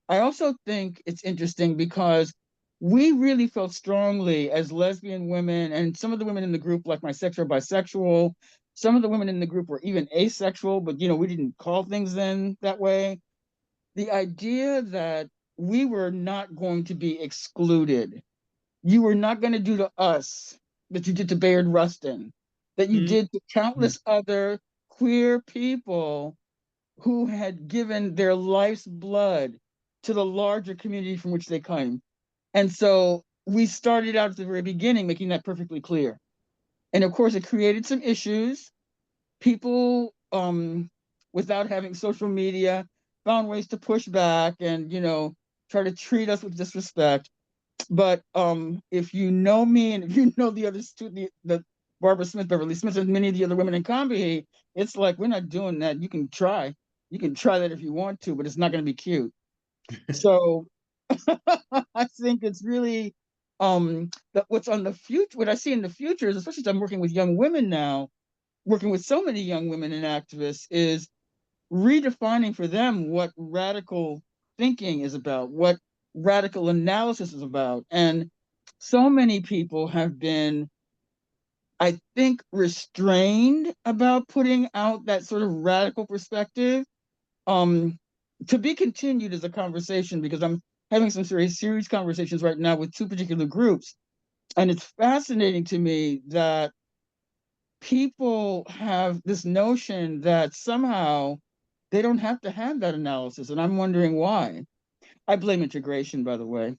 C: I also think it's interesting because we really felt strongly as lesbian women, and some of the women in the group, like my sex, are bisexual. Some of the women in the group were even asexual, but we didn't call things then that way. The idea that we were not going to be excluded. You were not going to do to us that you did to Bayard Rustin, that you did to countless other queer people who had given their life's blood to the larger community from which they came. And so we started out at the very beginning making that perfectly clear. And of course, it created some issues. People, without having social media, found ways to push back and, try to treat us with disrespect. But if you know me and if you know the other student, the Barbara Smith, Beverly Smith, and many of the other women in Combahee, it's like, we're not doing that. You can try. You can try that if you want to, but it's not going to be cute. So I think it's really what's on the future, what I see in the future is, especially as I'm working with young women now, working with so many young women and activists, is redefining for them what radical thinking is about, what radical analysis is about. And so many people have been, I think, restrained about putting out that sort of radical perspective. To be continued as a conversation, because I'm having some very serious conversations right now with two particular groups. And it's fascinating to me that people have this notion that somehow they don't have to have that analysis. And I'm wondering why. I blame integration, by the way.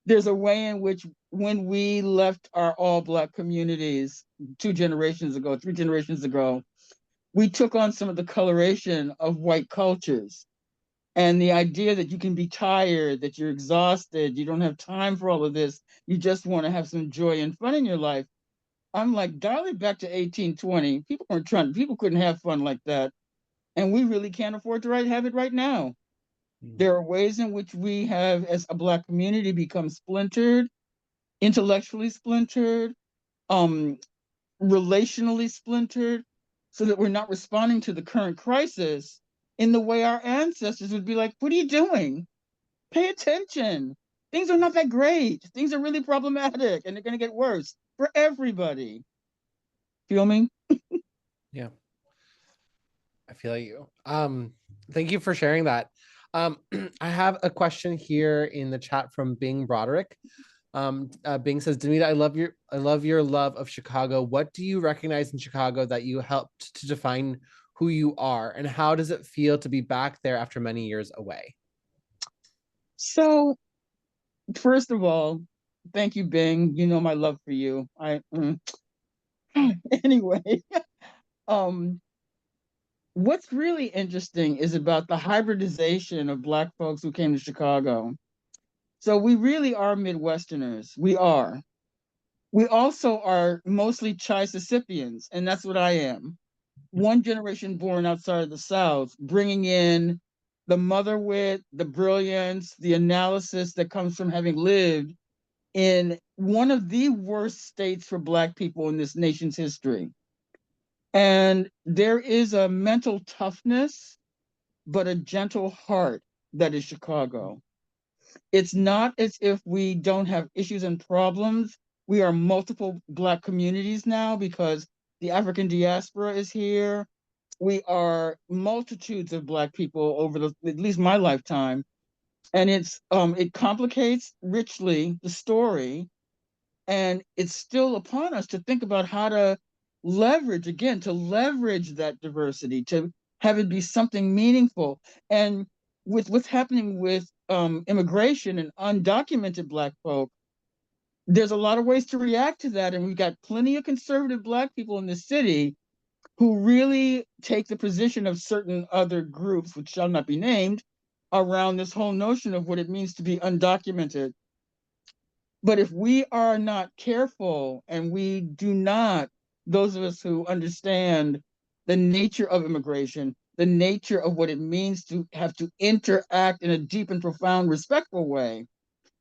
C: There's a way in which when we left our all Black communities 2 generations ago, 3 generations ago, we took on some of the coloration of white cultures. And the idea that you can be tired, that you're exhausted, you don't have time for all of this, you just want to have some joy and fun in your life. I'm like, dial it back to 1820. People couldn't have fun like that. And we really can't afford to have it right now. There are ways in which we have, as a Black community, become splintered, intellectually splintered, relationally splintered, so that we're not responding to the current crisis in the way our ancestors would be like, what are you doing? Pay attention. Things are not that great. Things are really problematic and they're going to get worse for everybody. Feel me?
A: Yeah. I feel you. Thank you for sharing that. I have a question here in the chat from Bing Broderick. Bing says, Demita, I love your love of Chicago. What do you recognize in Chicago that you helped to define who you are, and how does it feel to be back there after many years away?
C: So, first of all, thank you, Bing. You know my love for you. Anyway, what's really interesting is about the hybridization of Black folks who came to Chicago. So we really are Midwesterners. We are. We also are mostly Chisisipians, and that's what I am. One generation born outside of the South, bringing in the mother wit, the brilliance, the analysis that comes from having lived in one of the worst states for Black people in this nation's history. And there is a mental toughness, but a gentle heart that is Chicago. It's not as if we don't have issues and problems. We are multiple Black communities now because the African diaspora is here. We are multitudes of Black people over at least my lifetime. And it complicates richly the story. And it's still upon us to think about how to leverage that diversity, to have it be something meaningful. And with what's happening with immigration and undocumented Black folk, there's a lot of ways to react to that. And we've got plenty of conservative Black people in the city who really take the position of certain other groups, which shall not be named, around this whole notion of what it means to be undocumented. But if we are not careful and we do not, those of us who understand the nature of immigration, the nature of what it means to have to interact in a deep and profound, respectful way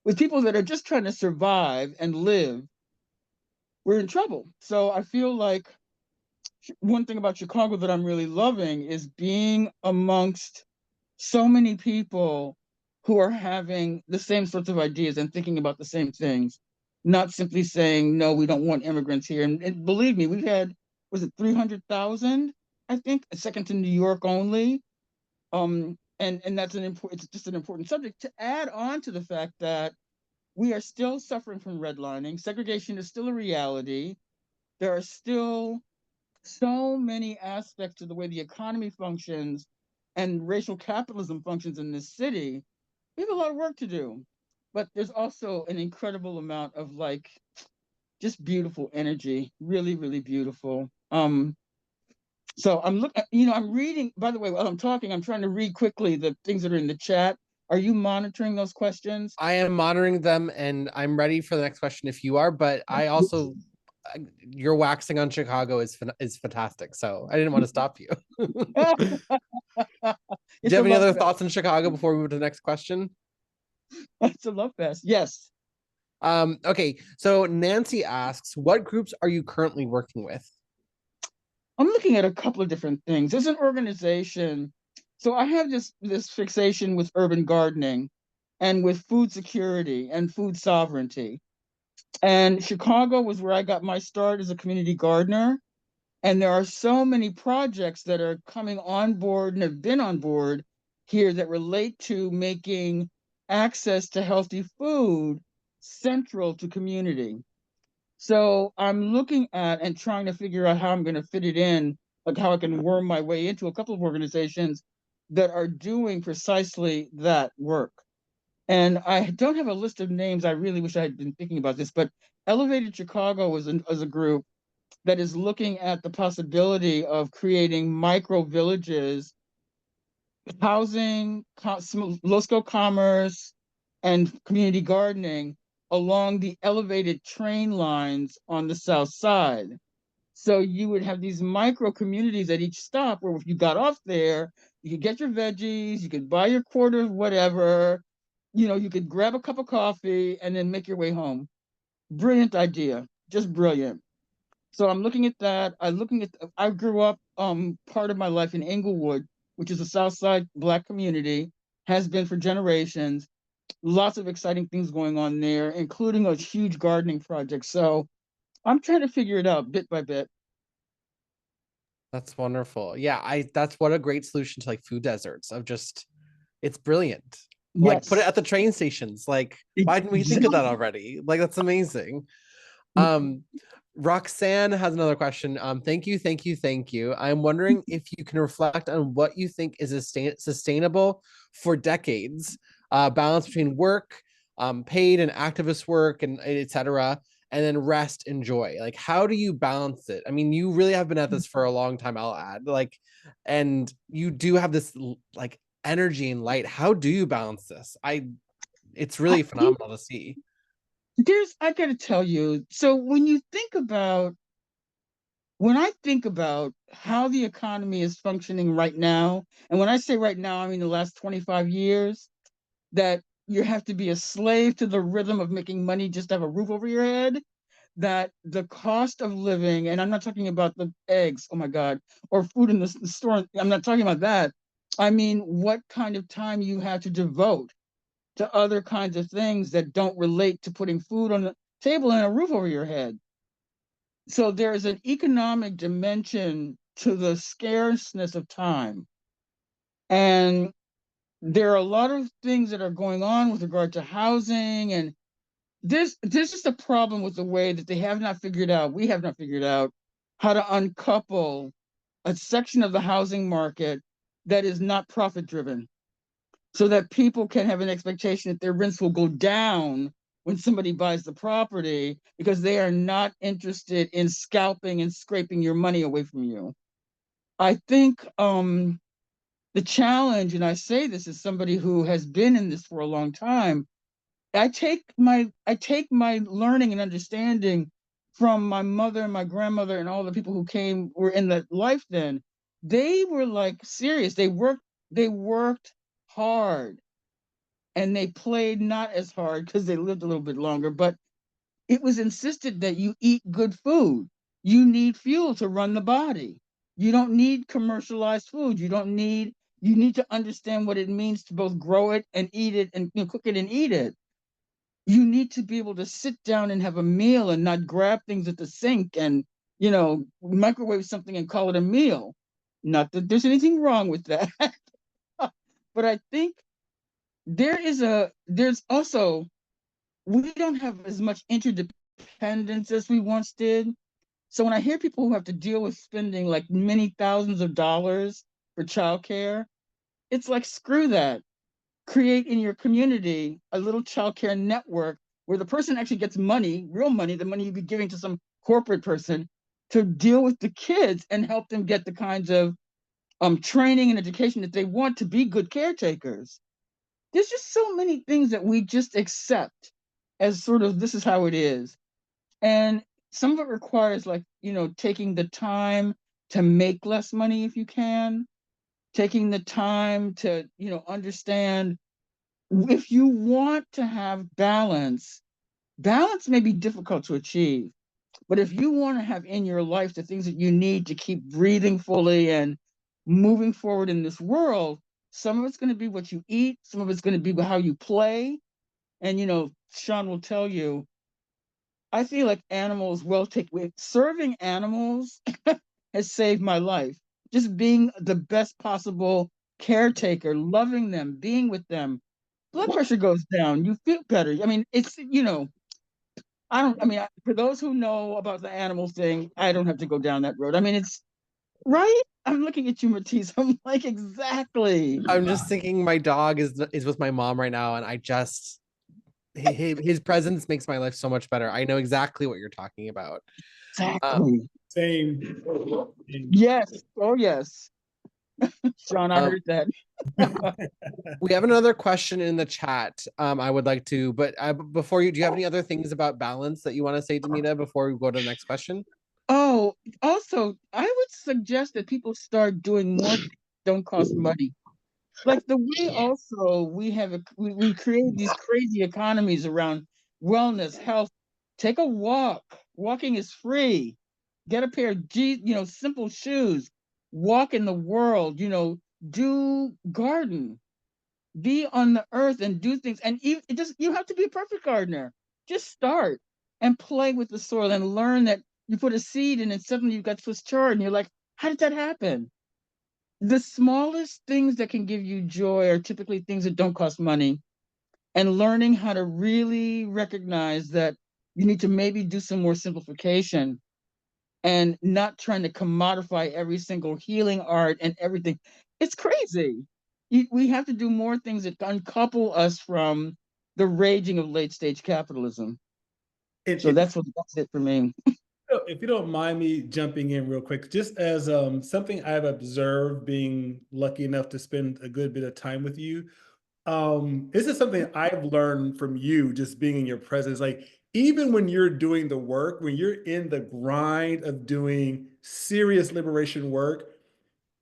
C: with people that are just trying to survive and live, we're in trouble. So I feel like one thing about Chicago that I'm really loving is being amongst so many people who are having the same sorts of ideas and thinking about the same things, not simply saying, no, we don't want immigrants here. And believe me, we've had, was it 300,000, I think, second to New York only. And that's it's just an important subject to add on to the fact that we are still suffering from redlining. Segregation is still a reality. There are still so many aspects to the way the economy functions and racial capitalism functions in this city. We have a lot of work to do, but there's also an incredible amount of like just beautiful energy, really, really beautiful. So I'm looking, I'm reading, by the way, while I'm talking, I'm trying to read quickly the things that are in the chat. Are you monitoring those questions?
A: I am monitoring them, and I'm ready for the next question if you are. But I also, your waxing on Chicago is fantastic. So I didn't want to stop you. Do you have any other thoughts on Chicago before we move to the next question?
C: It's a love fest. Yes.
A: Okay, so Nancy asks, what groups are you currently working with?
C: I'm looking at a couple of different things. There's an organization. So I have this fixation with urban gardening and with food security and food sovereignty. And Chicago was where I got my start as a community gardener. And there are so many projects that are coming on board and have been on board here that relate to making access to healthy food central to community. So I'm looking at and trying to figure out how I'm going to fit it in, like how I can worm my way into a couple of organizations that are doing precisely that work. And I don't have a list of names. I really wish I had been thinking about this, but Elevated Chicago was a group that is looking at the possibility of creating micro villages, housing, low-scale commerce, and community gardening along the elevated train lines on the south side. So you would have these micro communities at each stop where if you got off there, you could get your veggies, you could buy your quarter of whatever, you could grab a cup of coffee and then make your way home. Brilliant idea, just brilliant. So I'm looking at that. I grew up part of my life in Inglewood, which is a South Side Black community, has been for generations. Lots of exciting things going on there, including a huge gardening project. So I'm trying to figure it out bit by bit.
A: That's wonderful. Yeah, that's what a great solution to like food deserts of just, it's brilliant. Like
C: Yes.
A: put it at the train stations. Like, why didn't we think of that already? Like, that's amazing. Roxanne has another question. Thank you. I'm wondering if you can reflect on what you think is sustainable for decades, balance between work, paid and activist work, and etc., and then rest and joy. Like, how do you balance it? I mean, you really have been at this for a long time, I'll add. Like, and you do have this like energy and light. How do you balance this? It's really phenomenal to see.
C: I gotta tell you, so when I think about how the economy is functioning right now, and when I say right now, I mean the last 25 years, that you have to be a slave to the rhythm of making money just to have a roof over your head, that the cost of living, and I'm not talking about the eggs, oh my God, or food in the store, I'm not talking about that. I mean, what kind of time you have to devote to other kinds of things that don't relate to putting food on the table and a roof over your head. So there is an economic dimension to the scarceness of time. And there are a lot of things that are going on with regard to housing. And there's just a problem with the way that we have not figured out how to uncouple a section of the housing market that is not profit driven, so that people can have an expectation that their rents will go down when somebody buys the property, because they are not interested in scalping and scraping your money away from you. I think the challenge, and I say this as somebody who has been in this for a long time, I take my learning and understanding from my mother and my grandmother and all the people who were in that life then. They were like serious. They worked hard, and they played not as hard because they lived a little bit longer, but it was insisted that you eat good food. you need fuel to run the body. You don't need commercialized food. You need to understand what it means to both grow it and eat it, and cook it and eat it. You need to be able to sit down and have a meal and not grab things at the sink and, microwave something and call it a meal. Not that there's anything wrong with that. But I think there's also, we don't have as much interdependence as we once did. So when I hear people who have to deal with spending like many thousands of dollars for childcare, it's like, screw that. Create in your community a little childcare network where the person actually gets money, real money, the money you'd be giving to some corporate person, to deal with the kids and help them get the kinds of training and education that they want to be good caretakers. There's just so many things that we just accept as sort of, this is how it is. And some of it requires, like, taking the time to make less money if you can, taking the time to, understand, if you want to have balance may be difficult to achieve. But if you want to have in your life the things that you need to keep breathing fully and moving forward in this world, some of it's going to be what you eat, some of it's going to be how you play. And, Shawn will tell you, I feel like serving animals has saved my life. Just being the best possible caretaker, loving them, being with them. Blood pressure goes down. You feel better. I mean, it's, for those who know about the animal thing, I don't have to go down that road. I mean, it's right. I'm looking at you, Matisse. I'm like, exactly.
A: I'm just thinking my dog is with my mom right now, and his presence makes my life so much better. I know exactly what you're talking about.
C: Exactly.
B: Same.
C: Yes. Oh, yes. Shawn, I heard that.
A: We have another question in the chat. I would like to, but before do you have any other things about balance that you want to say, Demita, before we go to the next question?
C: Oh, also, I would suggest that people start doing more things that don't cost money. Like the way also we create these crazy economies around wellness, health. Take a walk. Walking is free. Get a pair of simple shoes. Walk in the world. Do garden. Be on the earth and do things. And you have to be a perfect gardener. Just start and play with the soil and learn that you put a seed in and suddenly you've got Swiss chard and you're like, how did that happen? The smallest things that can give you joy are typically things that don't cost money. And learning how to really recognize that you need to maybe do some more simplification and not trying to commodify every single healing art and everything. It's crazy. We have to do more things that uncouple us from the raging of late stage capitalism. So that's it for me.
B: If you don't mind me jumping in real quick, just as something I've observed, being lucky enough to spend a good bit of time with you, this is something I've learned from you, just being in your presence. Like, even when you're doing the work, when you're in the grind of doing serious liberation work,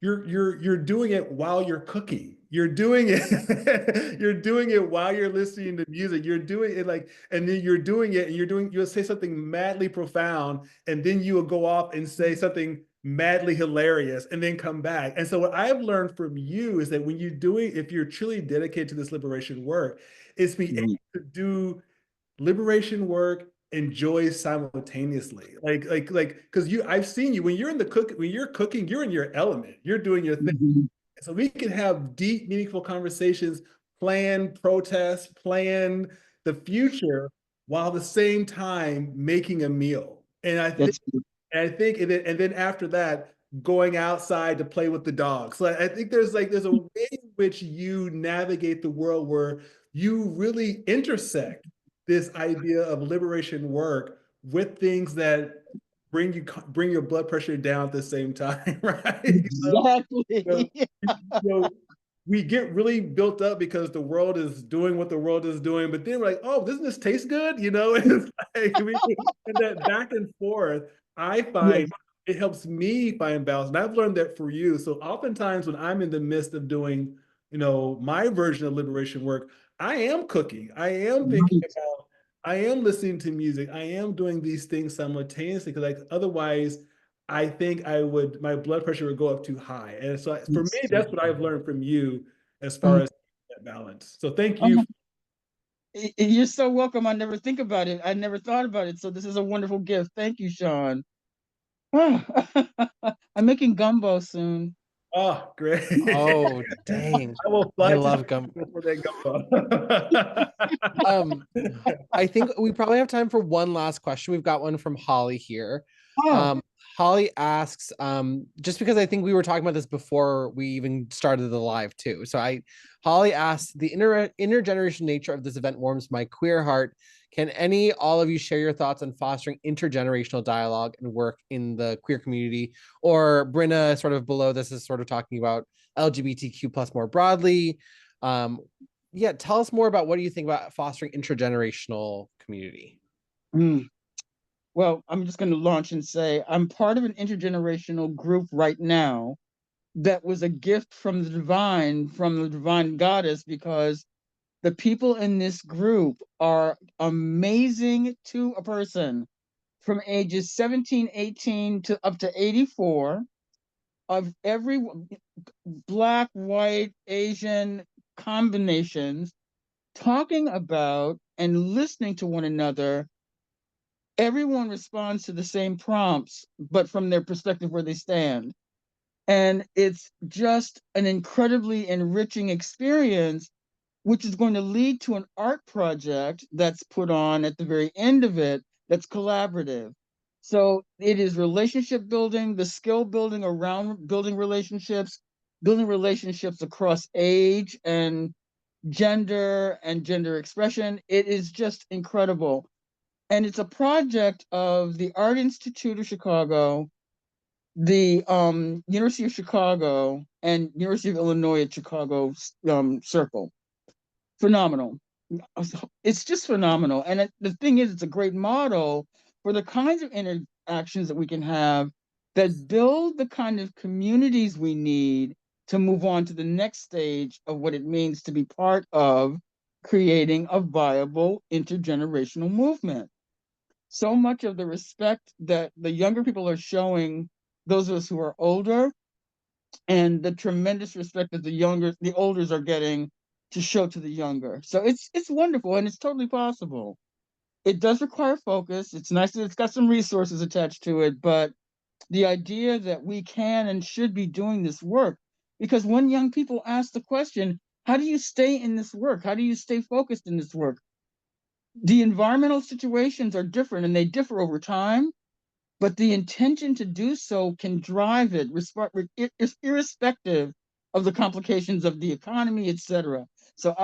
B: you're doing it while you're cooking. You're doing it, you're doing it while you're listening to music. You're doing it like, and then you're doing it and you'll say something madly profound, and then you will go off and say something madly hilarious and then come back. And so what I've learned from you is that if you're truly dedicated to this liberation work, it's being able to do liberation work and joy simultaneously. Because I've seen you when you're cooking, you're in your element, you're doing your thing.
C: Mm-hmm.
B: So we can have deep, meaningful conversations, plan protests, plan the future, while at the same time making a meal. And I think, and then after that, going outside to play with the dogs. So I think there's a way in which you navigate the world where you really intersect this idea of liberation work with things that bring your blood pressure down at the same time, right?
C: Exactly.
B: We get really built up because the world is doing what the world is doing, but then we're like, oh, doesn't this taste good? It's like and that back and forth, I find it helps me find balance. And I've learned that for you. So oftentimes when I'm in the midst of doing, my version of liberation work, I am cooking. I am thinking about I am listening to music. I am doing these things simultaneously because, like, otherwise, I think my blood pressure would go up too high. And so, for me, that's what I've learned from you as far as that balance. So, thank you.
C: You're so welcome. I never think about it. I never thought about it. So this is a wonderful gift. Thank you, Shawn. I'm making gumbo soon.
B: Oh, great.
A: Oh, dang.
B: I will
A: I
B: fly
A: love
B: to
A: gum.
B: for that gumbo.
A: I think we probably have time for one last question. We've got one from Holly here.
C: Oh,
A: Holly asks, just because I think we were talking about this before we even started the live too. Holly asks, the intergenerational nature of this event warms my queer heart. Can all of you share your thoughts on fostering intergenerational dialogue and work in the queer community? Or Brenna, sort of below this, is sort of talking about LGBTQ plus more broadly. Yeah, tell us more about what do you think about fostering intergenerational community?
C: Well, I'm just going to launch and say I'm part of an intergenerational group right now that was a gift from the divine goddess, because the people in this group are amazing to a person from ages 17, 18 to up to 84, of every Black, white, Asian combinations, talking about and listening to one another. Everyone responds to the same prompts, but from their perspective where they stand. And it's just an incredibly enriching experience, which is going to lead to an art project that's put on at the very end of it that's collaborative. So it is relationship building, the skill building around building relationships across age and gender expression. It is just incredible. And it's a project of the Art Institute of Chicago, the University of Chicago, and University of Illinois at Chicago Circle. Phenomenal. It's just phenomenal. And the thing is, it's a great model for the kinds of interactions that we can have that build the kind of communities we need to move on to the next stage of what it means to be part of creating a viable intergenerational movement. So much of the respect that the younger people are showing those of us who are older, and the tremendous respect that the olders are getting to show to the younger. So it's wonderful, and it's totally possible. It does require focus. It's nice that it's got some resources attached to it, but the idea that we can and should be doing this work, because when young people ask the question, how do you stay in this work? How do you stay focused in this work? The environmental situations are different and they differ over time, but the intention to do so can drive it, irrespective of the complications of the economy, etc. So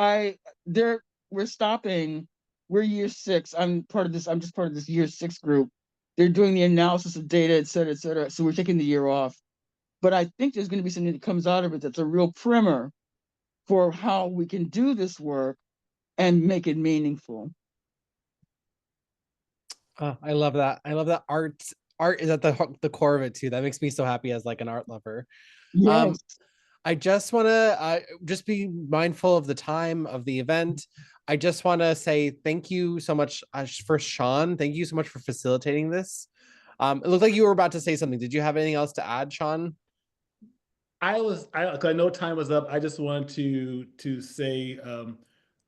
C: we're stopping. We're year 6. I'm part of this. I'm just part of this year 6 group. They're doing the analysis of data, et cetera, et cetera. So we're taking the year off. But I think there's going to be something that comes out of it that's a real primer for how we can do this work and make it meaningful.
A: Oh, I love that. I love that art is at the core of it too. That makes me so happy as like an art lover.
C: Yes.
A: I just want to just be mindful of the time of the event. I just want to say thank you so much for Shawn. Thank you so much for facilitating this. It looked like you were about to say something. Did you have anything else to add, Shawn?
B: I know time was up. I just want to say,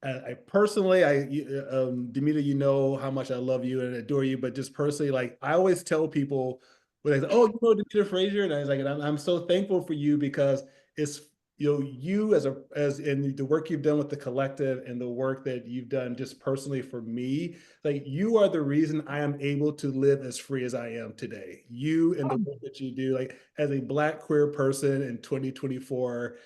B: I personally, Demita, you know how much I love you and adore you, but just personally, like I always tell people, when they say, "Oh, you know Demita Frazier," and I was like, and I'm so thankful for you because it's you as in the work you've done with the collective and the work that you've done just personally for me, like you are the reason I am able to live as free as I am today. You and the work that you do, like as a Black queer person in 2024,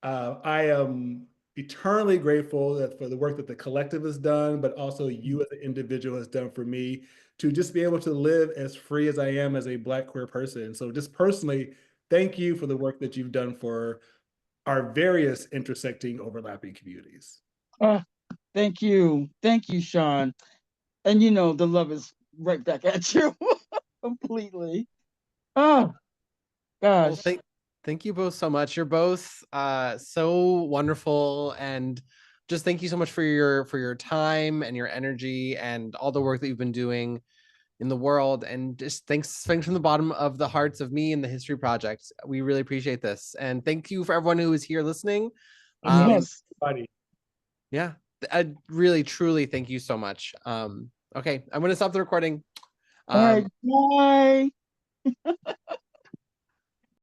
B: I am eternally grateful for the work that the collective has done, but also you as an individual has done for me to just be able to live as free as I am as a Black queer person. So just personally, thank you for the work that you've done for our various intersecting, overlapping communities.
C: Thank you. Thank you, Shawn. And the love is right back at you completely. Oh
A: Well,
C: gosh.
A: thank you both so much. You're both so wonderful and just thank you so much for your time and your energy and all the work that you've been doing in the world. And just thanks from the bottom of the hearts of me and the History Project. We really appreciate this. And thank you for everyone who is here listening.
C: Yes.
A: Yeah, I really, truly thank you so much. Okay, I'm going to stop the recording.
C: All right, bye.